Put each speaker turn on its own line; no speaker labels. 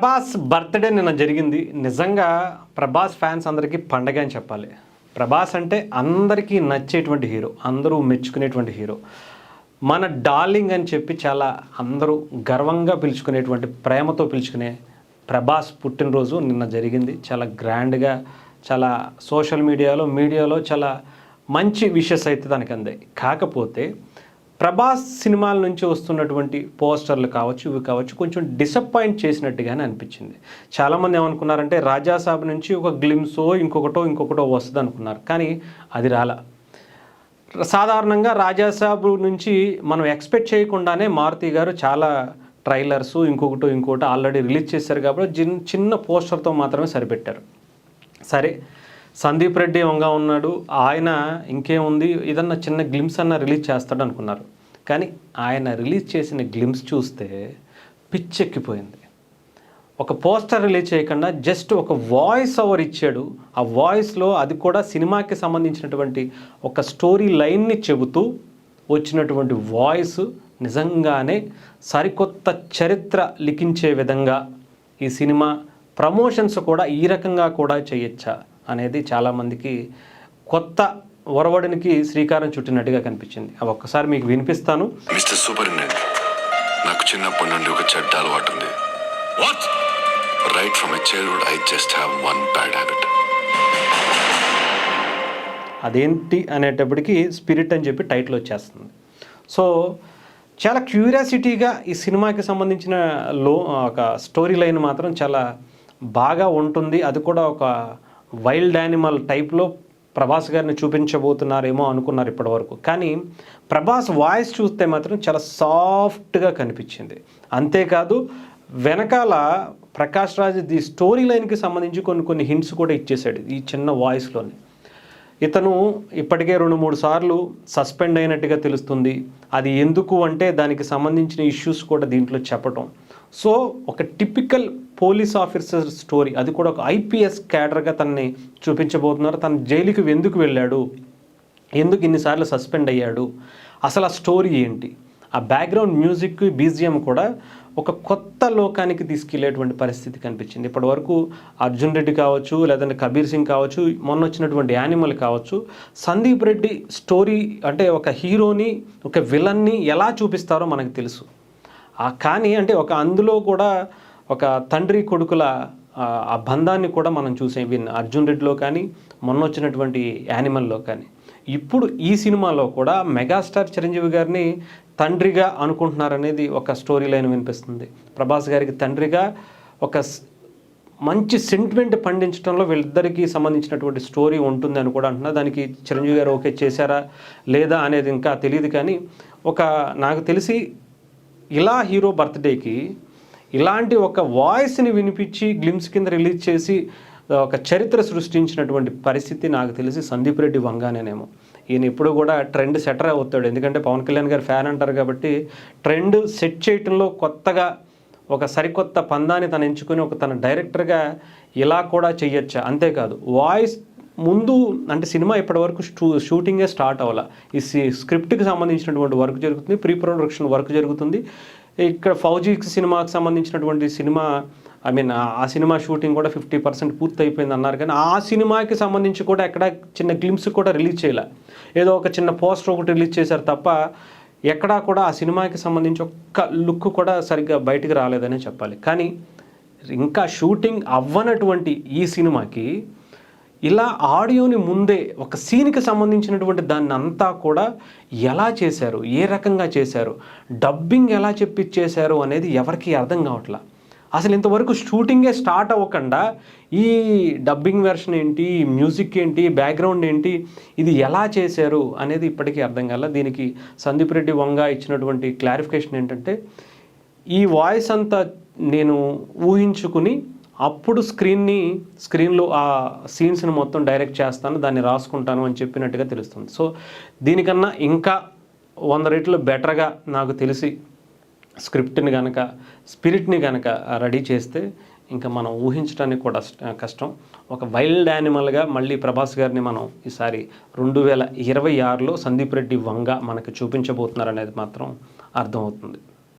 Prabhas birthday నిన్న జరిగింది. నిజంగా ప్రభాస్ ఫ్యాన్స్ అందరికీ పండగ అని చెప్పాలి. ప్రభాస్ అంటే అందరికీ నచ్చేటువంటి హీరో, అందరూ మెచ్చుకునేటువంటి హీరో, మన డార్లింగ్ అని చెప్పి చాలా అందరూ గర్వంగా పిలుచుకునేటువంటి, ప్రేమతో పిలుచుకునే ప్రభాస్ పుట్టినరోజు నిన్న జరిగింది. చాలా గ్రాండ్గా, చాలా సోషల్ మీడియాలో చాలా మంచి విషెస్ అయితే దానికి అందాయి. కాకపోతే ప్రభాస్ సినిమాల నుంచి వస్తున్నటువంటి పోస్టర్లు కావచ్చు, ఇవి కావచ్చు, కొంచెం డిసప్పాయింట్ చేసినట్టుగానే అనిపించింది. చాలామంది ఏమనుకున్నారంటే రాజాసాబ్ నుంచి ఒక గ్లిమ్సో ఇంకొకటో వస్తుంది అనుకున్నారు, కానీ అది రాలా. సాధారణంగా రాజాసాబ్ నుంచి మనం ఎక్స్పెక్ట్ చేయకుండానే మారుతి గారు చాలా ట్రైలర్స్ ఇంకొకటి ఆల్రెడీ రిలీజ్ చేశారు కాబట్టి చిన్న పోస్టర్తో మాత్రమే సరిపెట్టారు. సరే, సందీప్ రెడ్డి వంగా ఉన్నాడు, ఆయన ఇంకేముంది, ఏదన్నా చిన్న గ్లిమ్స్ అన్న రిలీజ్ చేస్తాడు అనుకున్నారు. కానీ ఆయన రిలీజ్ చేసిన గ్లిమ్స్ చూస్తే పిచ్చెక్కిపోయింది. ఒక పోస్టర్ రిలీజ్ చేయకుండా జస్ట్ ఒక వాయిస్ ఓవర్ ఇచ్చాడు. ఆ వాయిస్లో అది కూడా సినిమాకి సంబంధించినటువంటి ఒక స్టోరీ లైన్ని చెబుతూ వచ్చినటువంటి వాయిస్ నిజంగానే సరికొత్త చరిత్ర లిఖించే విధంగా ఈ సినిమా ప్రమోషన్స్ కూడా ఈ రకంగా కూడా చేయొచ్చా అనేది చాలామందికి కొత్త ఒరవడినికి శ్రీకారం చుట్టినట్టుగా కనిపించింది. అవి ఒక్కసారి మీకు వినిపిస్తాను.
మిస్టర్ సూపరింటెండెంట్, నాకు చిన్నప్పటి నుండి ఒక చెడ్డ అలవాటు ఉంది. What? Right from my childhood I just have one bad habit.
అదేంటి అనేటప్పటికీ స్పిరిట్ అని చెప్పి టైటిల్ వచ్చేస్తుంది. సో చాలా క్యూరియాసిటీగా ఈ సినిమాకి సంబంధించిన ఒక స్టోరీ లైన్ మాత్రం చాలా బాగా ఉంటుంది. అది కూడా ఒక వైల్డ్ యానిమల్ టైప్లో ప్రభాస్ గారిని చూపించబోతున్నారేమో అనుకున్నారు ఇప్పటివరకు. కానీ ప్రభాస్ వాయిస్ చూస్తే మాత్రం చాలా సాఫ్ట్గా కనిపించింది. అంతేకాదు వెనకాల ప్రకాష్ రాజ్ ది స్టోరీ లైన్కి సంబంధించి కొన్ని హింట్స్ కూడా ఇచ్చేసాడు ఈ చిన్న వాయిస్లోనే. ఇతను ఇప్పటికే 2-3 సార్లు సస్పెండ్ అయినట్టుగా తెలుస్తుంది. అది ఎందుకు అంటే దానికి సంబంధించిన ఇష్యూస్ కూడా దీంట్లో చెప్పటం. సో ఒక టిపికల్ పోలీస్ ఆఫీసర్ స్టోరీ, అది కూడా ఒక ఐపీఎస్ క్యాడర్గా తనని చూపించబోతున్నారు. తను జైలుకి ఎందుకు వెళ్ళాడు, ఎందుకు ఇన్నిసార్లు సస్పెండ్ అయ్యాడు, అసలు ఆ స్టోరీ ఏంటి, ఆ బ్యాక్గ్రౌండ్ మ్యూజిక్ బీజిఎం కూడా ఒక కొత్త లోకానికి తీసుకెళ్లేటువంటి పరిస్థితి కనిపించింది. ఇప్పటి వరకు అర్జున్ రెడ్డి కావచ్చు, లేదంటే కబీర్ సింగ్ కావచ్చు, మొన్న వచ్చినటువంటి యానిమల్ కావచ్చు, సందీప్ రెడ్డి స్టోరీ అంటే ఒక హీరోని, ఒక విలన్ని ఎలా చూపిస్తారో మనకు తెలుసు. కానీ అంటే అందులో కూడా ఒక తండ్రి కొడుకుల ఆ బంధాన్ని కూడా మనం చూసాం అర్జున్ రెడ్డిలో కానీ, మొన్న వచ్చినటువంటి యానిమల్లో కానీ. ఇప్పుడు ఈ సినిమాలో కూడా మెగాస్టార్ చిరంజీవి గారిని తండ్రిగా అనుకుంటున్నారనేది ఒక స్టోరీ లైన్ వినిపిస్తుంది. ప్రభాస్ గారికి తండ్రిగా ఒక మంచి సెంటిమెంట్ పండించడంలో వీళ్ళిద్దరికీ సంబంధించినటువంటి స్టోరీ ఉంటుంది అని కూడా అంటున్నారు. దానికి చిరంజీవి గారు ఓకే చేశారా లేదా అనేది ఇంకా తెలియదు. కానీ నాకు తెలిసి ఇలా హీరో బర్త్డేకి ఇలాంటి ఒక వాయిస్ని వినిపించి గ్లిమ్స్ కింద రిలీజ్ చేసి ఒక చరిత్ర సృష్టించినటువంటి పరిస్థితి నాకు తెలిసి సందీప్ రెడ్డి వంగానేనేమో. ఈయన ఎప్పుడు కూడా ట్రెండ్ సెటర్ అవుతాడు, ఎందుకంటే పవన్ కళ్యాణ్ గారు ఫ్యాన్ అంటారు కాబట్టి ట్రెండ్ సెట్ చేయటంలో కొత్తగా ఒక సరికొత్త పందాన్ని తను ఎంచుకొని తన డైరెక్టర్గా ఇలా కూడా చెయ్యొచ్చా. అంతేకాదు వాయిస్ ముందు అంటే సినిమా ఇప్పటివరకు షూటింగే స్టార్ట్ అవ్వాల. ఈ స్క్రిప్ట్కి సంబంధించినటువంటి వర్క్ జరుగుతుంది, ప్రీ ప్రొడక్షన్ వర్క్ జరుగుతుంది. ఇక్కడ ఫౌజీ సినిమాకి సంబంధించినటువంటి ఆ సినిమా షూటింగ్ కూడా 50% పూర్తి అయిపోయింది అన్నారు. కానీ ఆ సినిమాకి సంబంధించి కూడా ఎక్కడ చిన్న గ్లిమ్స్ కూడా రిలీజ్ చేయలే. ఏదో ఒక చిన్న పోస్టర్ ఒకటి రిలీజ్ చేశారు తప్ప ఎక్కడా కూడా ఆ సినిమాకి సంబంధించి ఒక్క లుక్ కూడా సరిగ్గా బయటికి రాలేదనే చెప్పాలి. కానీ ఇంకా షూటింగ్ అవ్వనటువంటి ఈ సినిమాకి ఇలా ఆడియోని ముందే ఒక సీన్కి సంబంధించినటువంటి దాన్ని అంతా కూడా ఎలా చేశారు, ఏ రకంగా చేశారు, డబ్బింగ్ ఎలా చేశారు అనేది ఎవరికి అర్థం కావట్లా. అసలు ఇంతవరకు షూటింగే స్టార్ట్ అవ్వకుండా ఈ డబ్బింగ్ వెర్షన్ ఏంటి, మ్యూజిక్ ఏంటి, బ్యాక్గ్రౌండ్ ఏంటి, ఇది ఎలా చేశారు అనేది ఇప్పటికీ అర్థం కాల. దీనికి సందీప్ రెడ్డి వంగా ఇచ్చినటువంటి క్లారిఫికేషన్ ఏంటంటే, ఈ వాయిస్ అంతా నేను ఊహించుకుని అప్పుడు స్క్రీన్లో ఆ సీన్స్ని మొత్తం డైరెక్ట్ చేస్తాను, దాన్ని రాసుకుంటాను అని చెప్పినట్టుగా తెలుస్తుంది. సో దీనికన్నా ఇంకా 100 రెట్లు బెటర్గా నాకు తెలిసి స్క్రిప్ట్ని కనుక, స్పిరిట్ని కనుక రెడీ చేస్తే ఇంకా మనం ఊహించడానికి కూడా కష్టం. ఒక వైల్డ్ యానిమల్గా మళ్ళీ ప్రభాస్ గారిని మనం ఈసారి 2026లో సందీప్ రెడ్డి వంగా మనకు చూపించబోతున్నారు అనేది మాత్రం అర్థమవుతుంది.